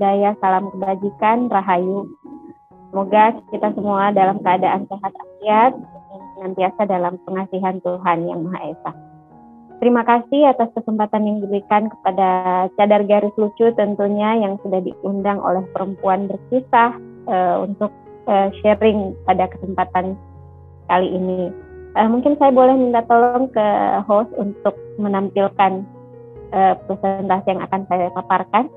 Hidayah, salam kebajikan, rahayu. Semoga kita semua dalam keadaan sehat afiat dan senantiasa dalam pengasihan Tuhan Yang Maha Esa. Terima kasih atas kesempatan yang diberikan kepada Cadar Garis Lucu tentunya yang sudah diundang oleh Perempuan Berkisah untuk sharing pada kesempatan kali ini. Mungkin saya boleh minta tolong ke host untuk menampilkan presentasi yang akan saya paparkan.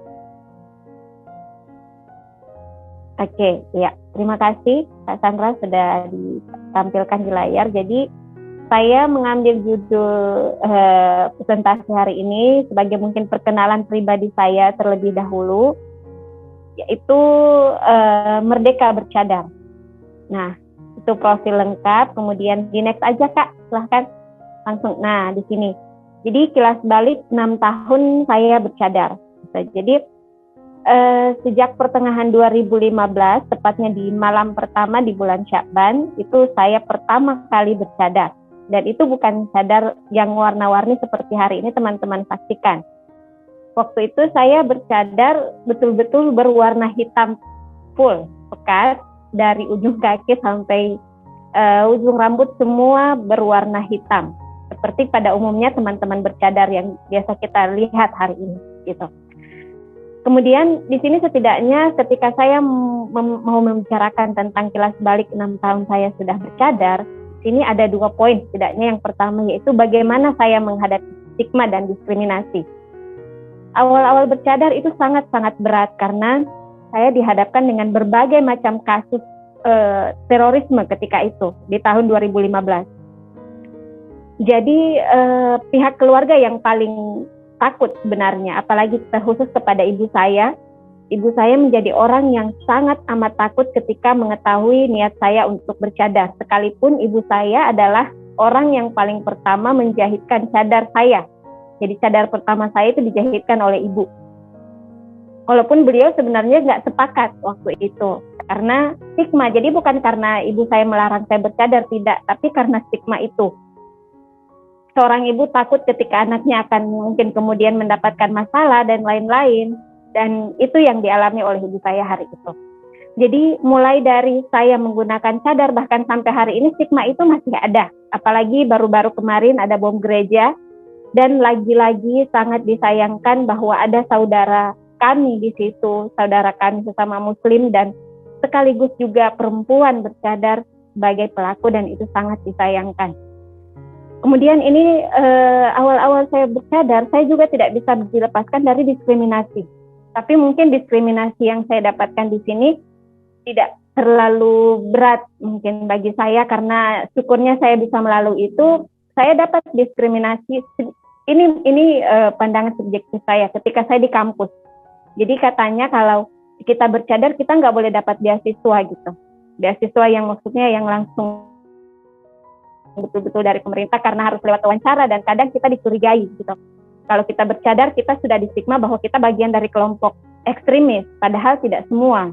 Oke, ya. Terima kasih Kak Sandra sudah ditampilkan di layar. Jadi saya mengambil judul presentasi hari ini sebagai mungkin perkenalan pribadi saya terlebih dahulu, yaitu Merdeka Bercadar. Nah, itu profil lengkap, kemudian di next aja Kak, silahkan langsung. Nah, di sini. Jadi kilas balik 6 tahun saya bercadar. Jadi sejak pertengahan 2015, tepatnya di malam pertama di bulan Syakban, itu saya pertama kali bercadar. Dan itu bukan cadar yang warna-warni seperti hari ini teman-teman saksikan. Waktu itu saya bercadar betul-betul berwarna hitam full, pekat, dari ujung kaki sampai ujung rambut semua berwarna hitam. Seperti pada umumnya teman-teman bercadar yang biasa kita lihat hari ini gitu. Kemudian di sini setidaknya ketika saya mau membicarakan tentang kilas balik 6 tahun saya sudah bercadar, sini ada 2 poin setidaknya. Yang pertama yaitu bagaimana saya menghadapi stigma dan diskriminasi. Awal-awal bercadar itu sangat-sangat berat karena saya dihadapkan dengan berbagai macam kasus terorisme ketika itu di tahun 2015. Jadi pihak keluarga yang paling takut sebenarnya, apalagi terkhusus kepada ibu saya. Ibu saya menjadi orang yang sangat amat takut ketika mengetahui niat saya untuk bercadar. Sekalipun ibu saya adalah orang yang paling pertama menjahitkan cadar saya. Jadi cadar pertama saya itu dijahitkan oleh ibu. Walaupun beliau sebenarnya nggak sepakat waktu itu karena stigma. Jadi bukan karena ibu saya melarang saya bercadar, tidak, tapi karena stigma itu. Seorang ibu takut ketika anaknya akan mungkin kemudian mendapatkan masalah dan lain-lain. Dan itu yang dialami oleh ibu saya hari itu. Jadi mulai dari saya menggunakan cadar bahkan sampai hari ini stigma itu masih ada. Apalagi baru-baru kemarin ada bom gereja. Dan lagi-lagi sangat disayangkan bahwa ada saudara kami di situ, saudara kami sesama muslim dan sekaligus juga perempuan bercadar sebagai pelaku, dan itu sangat disayangkan. Kemudian ini awal-awal saya bercadar, saya juga tidak bisa dilepaskan dari diskriminasi. Tapi mungkin diskriminasi yang saya dapatkan di sini tidak terlalu berat mungkin bagi saya karena syukurnya saya bisa melalui itu. Saya dapat diskriminasi. Ini pandangan subjektif saya ketika saya di kampus. Jadi katanya kalau kita bercadar kita nggak boleh dapat beasiswa gitu. Beasiswa yang maksudnya yang langsung betul-betul dari pemerintah karena harus lewat wawancara dan kadang kita dicurigai gitu. Kalau kita bercadar kita sudah distigma bahwa kita bagian dari kelompok ekstremis, padahal tidak semua.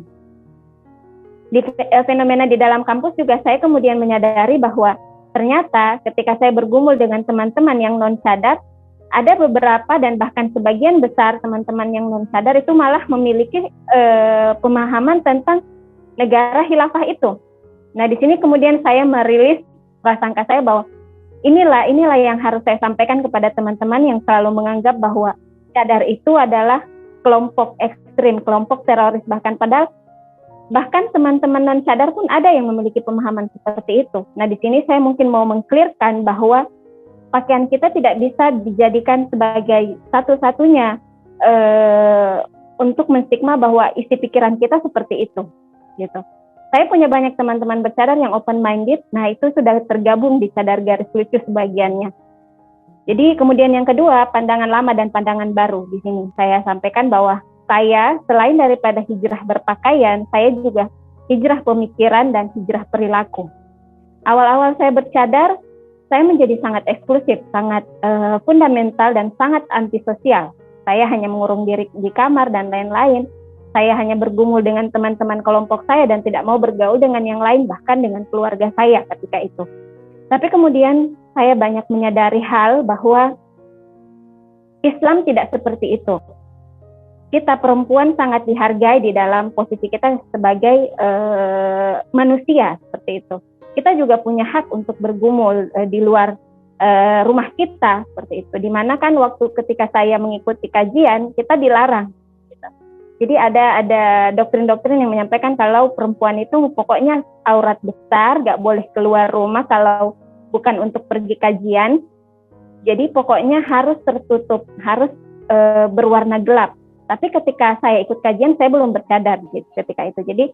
Di fenomena di dalam kampus juga saya kemudian menyadari bahwa ternyata ketika saya bergumul dengan teman-teman yang non-cadar, ada beberapa dan bahkan sebagian besar teman-teman yang non-cadar itu malah memiliki pemahaman tentang negara khilafah itu. Nah, di sini kemudian saya merilis prasangka saya bahwa inilah yang harus saya sampaikan kepada teman-teman yang selalu menganggap bahwa cadar itu adalah kelompok ekstrim, kelompok teroris, bahkan teman-teman non-cadar pun ada yang memiliki pemahaman seperti itu. Nah, di sini saya mungkin mau mengklirkan bahwa pakaian kita tidak bisa dijadikan sebagai satu-satunya untuk menstigma bahwa isi pikiran kita seperti itu, gitu. Saya punya banyak teman-teman bercadar yang open-minded, nah itu sudah tergabung di Cadar Garis Lucu sebagiannya. Jadi kemudian yang kedua, pandangan lama dan pandangan baru. Di sini saya sampaikan bahwa saya selain daripada hijrah berpakaian, saya juga hijrah pemikiran dan hijrah perilaku. Awal-awal saya bercadar, saya menjadi sangat eksklusif, sangat fundamental dan sangat antisosial. Saya hanya mengurung diri di kamar dan lain-lain. Saya hanya bergumul dengan teman-teman kelompok saya dan tidak mau bergaul dengan yang lain, bahkan dengan keluarga saya ketika itu. Tapi kemudian saya banyak menyadari hal bahwa Islam tidak seperti itu. kita perempuan sangat dihargai di dalam posisi kita sebagai manusia seperti itu. Kita juga punya hak untuk bergumul di luar rumah kita seperti itu. Dimana kan waktu ketika saya mengikuti kajian kita dilarang. Gitu. Jadi ada doktrin-doktrin yang menyampaikan kalau perempuan itu pokoknya aurat besar, nggak boleh keluar rumah kalau bukan untuk pergi kajian. Jadi pokoknya harus tertutup, harus berwarna gelap. Tapi ketika saya ikut kajian, saya belum bercadar gitu, ketika itu. Jadi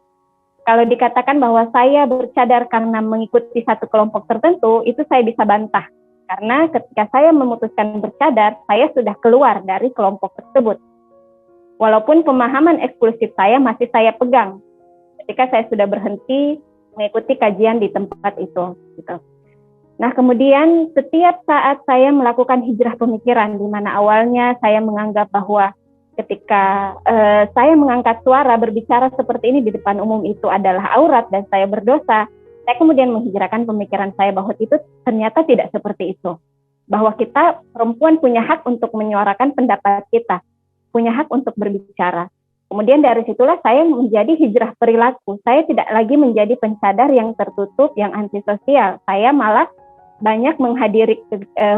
kalau dikatakan bahwa saya bercadar karena mengikuti satu kelompok tertentu, itu saya bisa bantah. Karena ketika saya memutuskan bercadar, saya sudah keluar dari kelompok tersebut. Walaupun pemahaman eksklusif saya masih saya pegang ketika saya sudah berhenti mengikuti kajian di tempat itu. Gitu. Nah, kemudian setiap saat saya melakukan hijrah pemikiran, di mana awalnya saya menganggap bahwa ketika saya mengangkat suara berbicara seperti ini di depan umum itu adalah aurat dan saya berdosa, saya kemudian menghijrahkan pemikiran saya bahwa itu ternyata tidak seperti itu. Bahwa kita perempuan punya hak untuk menyuarakan pendapat kita, punya hak untuk berbicara. Kemudian dari situlah saya menjadi hijrah perilaku. Saya tidak lagi menjadi pencadar yang tertutup, yang antisosial. Saya malah banyak menghadiri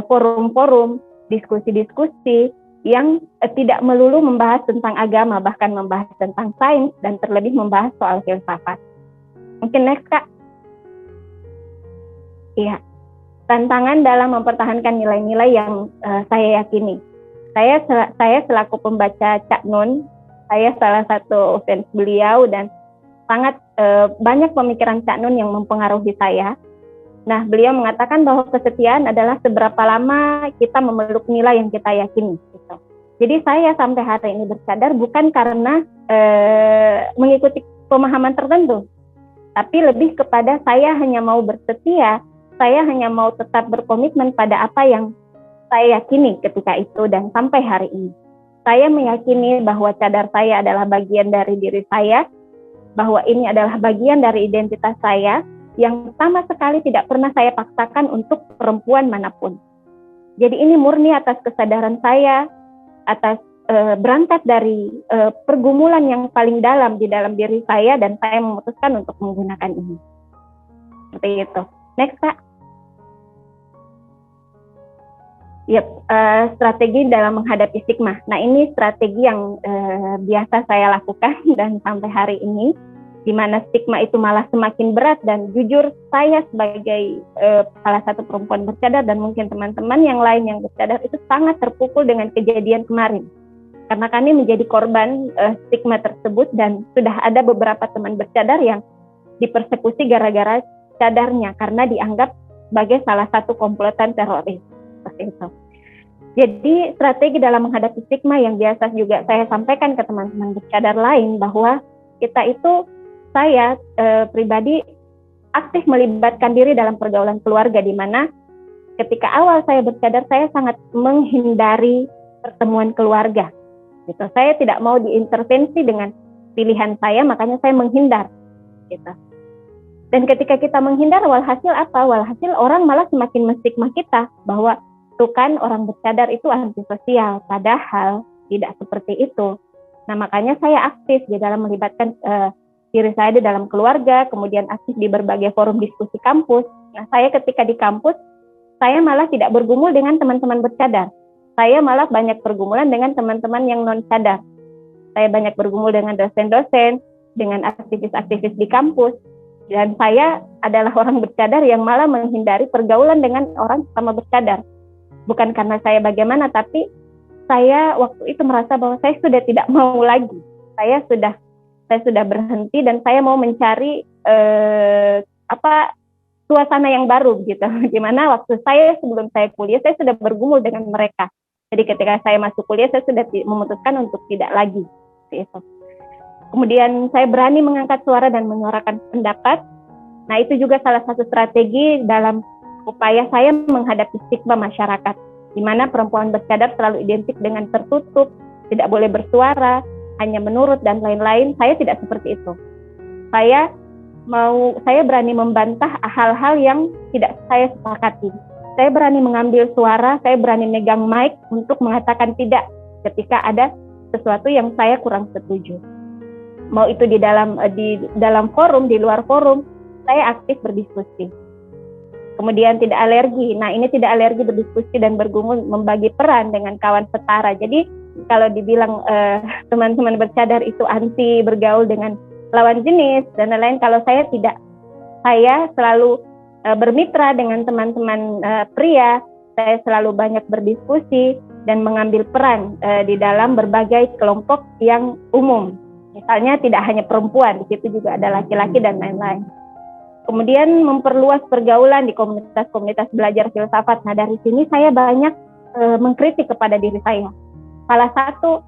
forum-forum, diskusi-diskusi, yang tidak melulu membahas tentang agama, bahkan membahas tentang sains dan terlebih membahas soal filsafat. Mungkin next, Kak. Iya, tantangan dalam mempertahankan nilai-nilai yang saya yakini. Saya selaku pembaca Cak Nun, saya salah satu fans beliau dan sangat banyak pemikiran Cak Nun yang mempengaruhi saya. Nah, beliau mengatakan bahwa kesetiaan adalah seberapa lama kita memeluk nilai yang kita yakini. Gitu. Jadi saya sampai hari ini bercadar bukan karena mengikuti pemahaman tertentu, tapi lebih kepada saya hanya mau bersetia, saya hanya mau tetap berkomitmen pada apa yang saya yakini ketika itu dan sampai hari ini. Saya meyakini bahwa cadar saya adalah bagian dari diri saya, bahwa ini adalah bagian dari identitas saya, yang sama sekali tidak pernah saya paksakan untuk perempuan manapun. Jadi ini murni atas kesadaran saya, atas berangkat dari pergumulan yang paling dalam di dalam diri saya dan saya memutuskan untuk menggunakan ini. Seperti itu. Next, Kak. Yep, strategi dalam menghadapi stigma. Nah, ini strategi yang biasa saya lakukan dan sampai hari ini, di mana stigma itu malah semakin berat dan jujur saya sebagai salah satu perempuan bercadar dan mungkin teman-teman yang lain yang bercadar itu sangat terpukul dengan kejadian kemarin. Karena kami menjadi korban stigma tersebut dan sudah ada beberapa teman bercadar yang dipersekusi gara-gara cadarnya karena dianggap sebagai salah satu komplotan teroris. Seperti itu. Jadi strategi dalam menghadapi stigma yang biasa juga saya sampaikan ke teman-teman bercadar lain bahwa kita itu saya pribadi aktif melibatkan diri dalam pergaulan keluarga di mana ketika awal saya bercadar saya sangat menghindari pertemuan keluarga. Gitu. Saya tidak mau diintervensi dengan pilihan saya, makanya saya menghindar. Gitu. Dan ketika kita menghindar, walhasil apa? Walhasil orang malah semakin menstigma kita bahwa tuh kan orang bercadar itu antisosial, padahal tidak seperti itu. Nah makanya saya aktif di dalam melibatkan diri saya di dalam keluarga, kemudian aktif di berbagai forum diskusi kampus. Nah, saya ketika di kampus, saya malah tidak bergumul dengan teman-teman bercadar. Saya malah banyak bergumulan dengan teman-teman yang non-cadar. Saya banyak bergumul dengan dosen-dosen, dengan aktivis-aktivis di kampus. Dan saya adalah orang bercadar yang malah menghindari pergaulan dengan orang sama bercadar. Bukan karena saya bagaimana, tapi saya waktu itu merasa bahwa saya sudah tidak mau lagi. Saya sudah berhenti dan saya mau mencari suasana yang baru gitu. Dimana waktu saya sebelum saya kuliah saya sudah bergumul dengan mereka. Jadi ketika saya masuk kuliah saya sudah memutuskan untuk tidak lagi. Gitu. Kemudian saya berani mengangkat suara dan menyuarakan pendapat. Nah itu juga salah satu strategi dalam upaya saya menghadapi stigma masyarakat. Dimana perempuan bercadar selalu identik dengan tertutup, tidak boleh bersuara, hanya menurut dan lain-lain. Saya tidak seperti itu. Saya berani membantah hal-hal yang tidak saya sepakati. Saya berani mengambil suara, saya berani megang mic untuk mengatakan tidak ketika ada sesuatu yang saya kurang setuju. Mau itu di dalam forum, di luar forum, saya aktif berdiskusi. Kemudian tidak alergi. Nah, ini tidak alergi berdiskusi dan bergumul, membagi peran dengan kawan setara. Jadi kalau dibilang teman-teman bercadar itu anti bergaul dengan lawan jenis dan lain-lain, kalau saya tidak. Saya selalu bermitra dengan teman-teman pria. Saya selalu banyak berdiskusi dan mengambil peran di dalam berbagai kelompok yang umum. Misalnya tidak hanya perempuan, di situ juga ada laki-laki dan lain-lain. Kemudian memperluas pergaulan di komunitas-komunitas belajar filsafat. Nah, dari sini saya banyak mengkritik kepada diri saya. Salah satu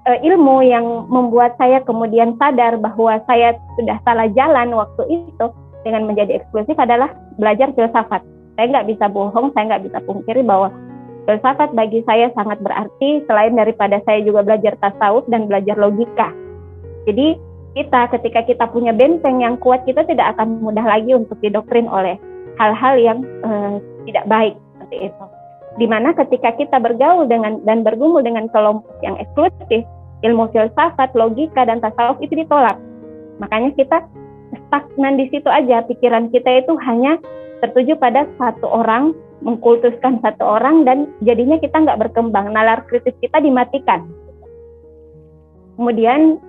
ilmu yang membuat saya kemudian sadar bahwa saya sudah salah jalan waktu itu dengan menjadi eksklusif adalah belajar filsafat. Saya nggak bisa bohong, saya nggak bisa pungkiri bahwa filsafat bagi saya sangat berarti. Selain daripada saya juga belajar tasawuf dan belajar logika. Jadi ketika kita punya benteng yang kuat, kita tidak akan mudah lagi untuk didoktrin oleh hal-hal yang tidak baik seperti itu. Dimana ketika kita bergaul dan bergumul dengan kelompok yang eksklusif, ilmu filsafat, logika, dan tasawuf itu ditolak. Makanya kita stagnan di situ aja. Pikiran kita itu hanya tertuju pada satu orang, mengkultuskan satu orang, dan jadinya kita nggak berkembang. Nalar kritis kita dimatikan. Kemudian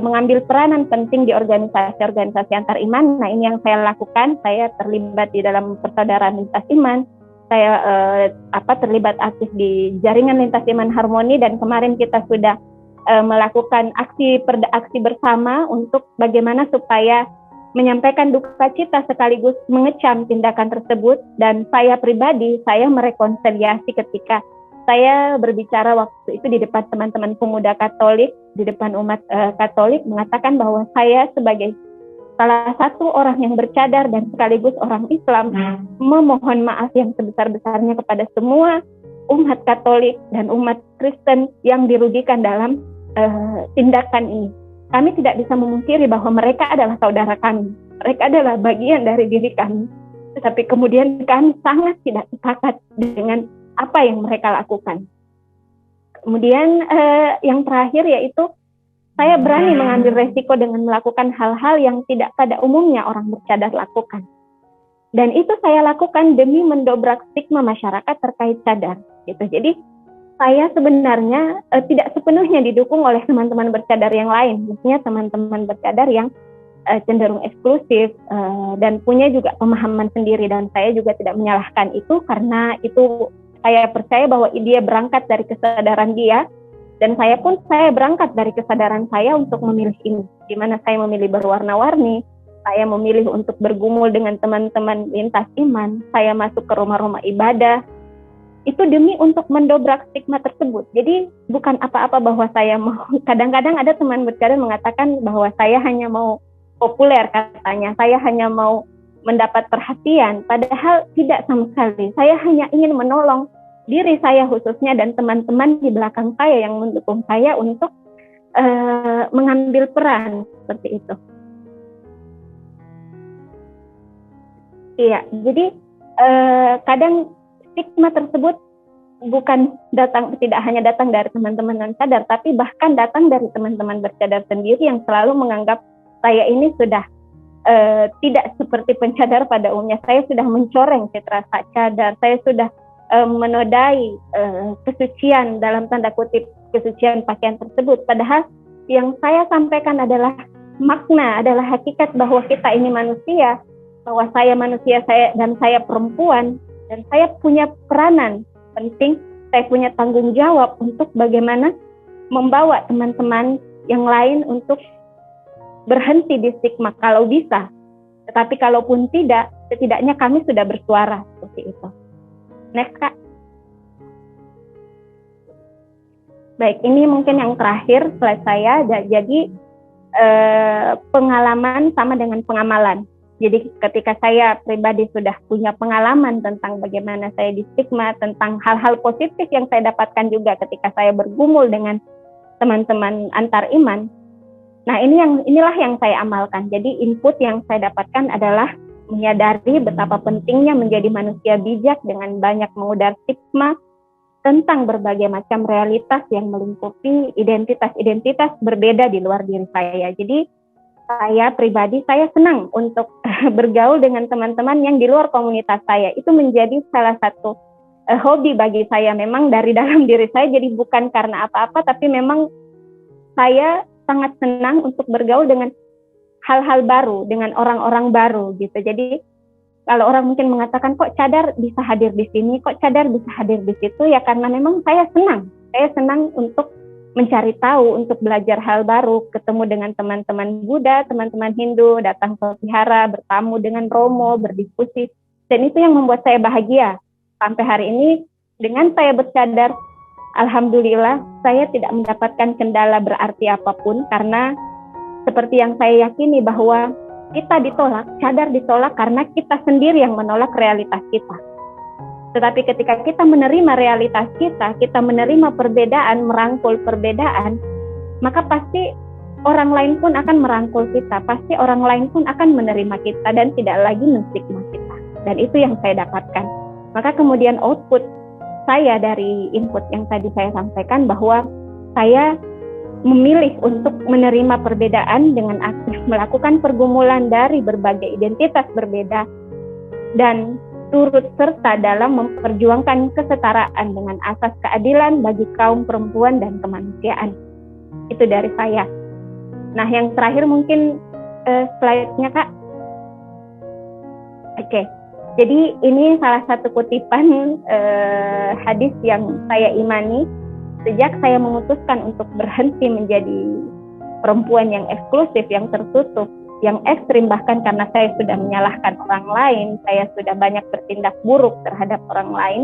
mengambil peranan penting di organisasi antar iman. Nah, ini yang saya lakukan. Saya terlibat di dalam persaudaraan lintas iman. Saya terlibat aktif di jaringan lintas iman harmoni, dan kemarin kita sudah melakukan aksi bersama untuk bagaimana supaya menyampaikan duka cita sekaligus mengecam tindakan tersebut. Dan saya pribadi, saya merekonsiliasi ketika saya berbicara waktu itu di depan teman-teman pemuda Katolik, di depan umat Katolik, mengatakan bahwa saya sebagai salah satu orang yang bercadar dan sekaligus orang Islam memohon maaf yang sebesar-besarnya kepada semua umat Katolik dan umat Kristen yang dirugikan dalam tindakan ini. Kami tidak bisa memungkiri bahwa mereka adalah saudara kami, mereka adalah bagian dari diri kami. Tetapi kemudian kami sangat tidak sepakat dengan apa yang mereka lakukan. Kemudian yang terakhir yaitu saya berani mengambil resiko dengan melakukan hal-hal yang tidak pada umumnya orang bercadar lakukan. Dan itu saya lakukan demi mendobrak stigma masyarakat terkait cadar. Gitu. Jadi saya sebenarnya tidak sepenuhnya didukung oleh teman-teman bercadar yang lain. Maksudnya teman-teman bercadar yang cenderung eksklusif dan punya juga pemahaman sendiri. Dan saya juga tidak menyalahkan itu, karena itu saya percaya bahwa dia berangkat dari kesadaran dia, dan saya berangkat dari kesadaran saya untuk memilih ini, di mana saya memilih berwarna-warni, saya memilih untuk bergumul dengan teman-teman lintas iman, saya masuk ke rumah-rumah ibadah, itu demi untuk mendobrak stigma tersebut. Jadi bukan apa-apa bahwa saya mau, kadang-kadang ada teman bercadar mengatakan bahwa saya hanya mau populer katanya, saya hanya mau mendapat perhatian, padahal tidak sama sekali. Saya hanya ingin menolong diri saya khususnya dan teman-teman di belakang saya yang mendukung saya untuk mengambil peran seperti itu. Iya, jadi kadang stigma tersebut tidak hanya datang dari teman-teman non cadar, tapi bahkan datang dari teman-teman bercadar sendiri yang selalu menganggap saya ini sudah tidak seperti pencadar pada umumnya. Saya sudah mencoreng citra cadar, saya sudah menodai kesucian, dalam tanda kutip kesucian pakaian tersebut. Padahal yang saya sampaikan adalah makna, adalah hakikat bahwa kita ini manusia, bahwa saya manusia, saya perempuan, dan saya punya peranan penting, saya punya tanggung jawab untuk bagaimana membawa teman-teman yang lain untuk berhenti di stigma kalau bisa. Tetapi kalaupun tidak, setidaknya kami sudah bersuara seperti itu. Next, Kak. Baik, ini mungkin yang terakhir slide saya. Jadi pengalaman sama dengan pengamalan. Jadi ketika saya pribadi sudah punya pengalaman tentang bagaimana saya di stigma, tentang hal-hal positif yang saya dapatkan juga ketika saya bergumul dengan teman-teman antar iman. Nah, inilah yang saya amalkan. Jadi input yang saya dapatkan adalah menyadari betapa pentingnya menjadi manusia bijak dengan banyak mengudar stigma, tentang berbagai macam realitas yang melingkupi identitas-identitas berbeda di luar diri saya. Jadi saya pribadi, saya senang untuk bergaul dengan teman-teman yang di luar komunitas saya. Itu menjadi salah satu hobi bagi saya, memang dari dalam diri saya. Jadi bukan karena apa-apa, tapi memang saya sangat senang untuk bergaul dengan hal-hal baru, dengan orang-orang baru gitu. Jadi kalau orang mungkin mengatakan kok Cadar bisa hadir di sini, kok Cadar bisa hadir di situ, ya karena memang saya senang. Saya senang untuk mencari tahu, untuk belajar hal baru, ketemu dengan teman-teman Buddha, teman-teman Hindu, datang ke vihara, bertamu dengan Romo, berdiskusi. Dan itu yang membuat saya bahagia. Sampai hari ini, dengan saya bercadar, alhamdulillah, saya tidak mendapatkan kendala berarti apapun, karena seperti yang saya yakini bahwa kita ditolak, cadar ditolak karena kita sendiri yang menolak realitas kita. Tetapi ketika kita menerima realitas kita menerima perbedaan, merangkul perbedaan, maka pasti orang lain pun akan merangkul kita, pasti orang lain pun akan menerima kita dan tidak lagi menstigma kita. Dan itu yang saya dapatkan. Maka kemudian output saya dari input yang tadi saya sampaikan, bahwa saya memilih untuk menerima perbedaan dengan aktif melakukan pergumulan dari berbagai identitas berbeda dan turut serta dalam memperjuangkan kesetaraan dengan asas keadilan bagi kaum perempuan dan kemanusiaan. Itu dari saya. Nah, yang terakhir mungkin slide-nya, Kak. Oke. Jadi ini salah satu kutipan hadis yang saya imani sejak saya memutuskan untuk berhenti menjadi perempuan yang eksklusif, yang tertutup, yang ekstrim, bahkan karena saya sudah menyalahkan orang lain, saya sudah banyak bertindak buruk terhadap orang lain.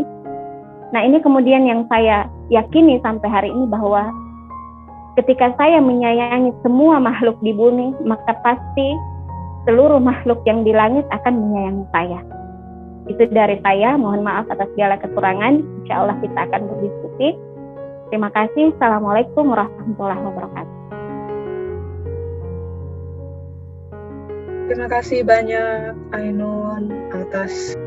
Nah, ini kemudian yang saya yakini sampai hari ini, bahwa ketika saya menyayangi semua makhluk di bumi, maka pasti seluruh makhluk yang di langit akan menyayangi saya. Itu dari saya, mohon maaf atas segala kekurangan. Insya Allah kita akan berdiskusi. Terima kasih. Assalamualaikum warahmatullahi wabarakatuh. Terima kasih banyak Ainun atas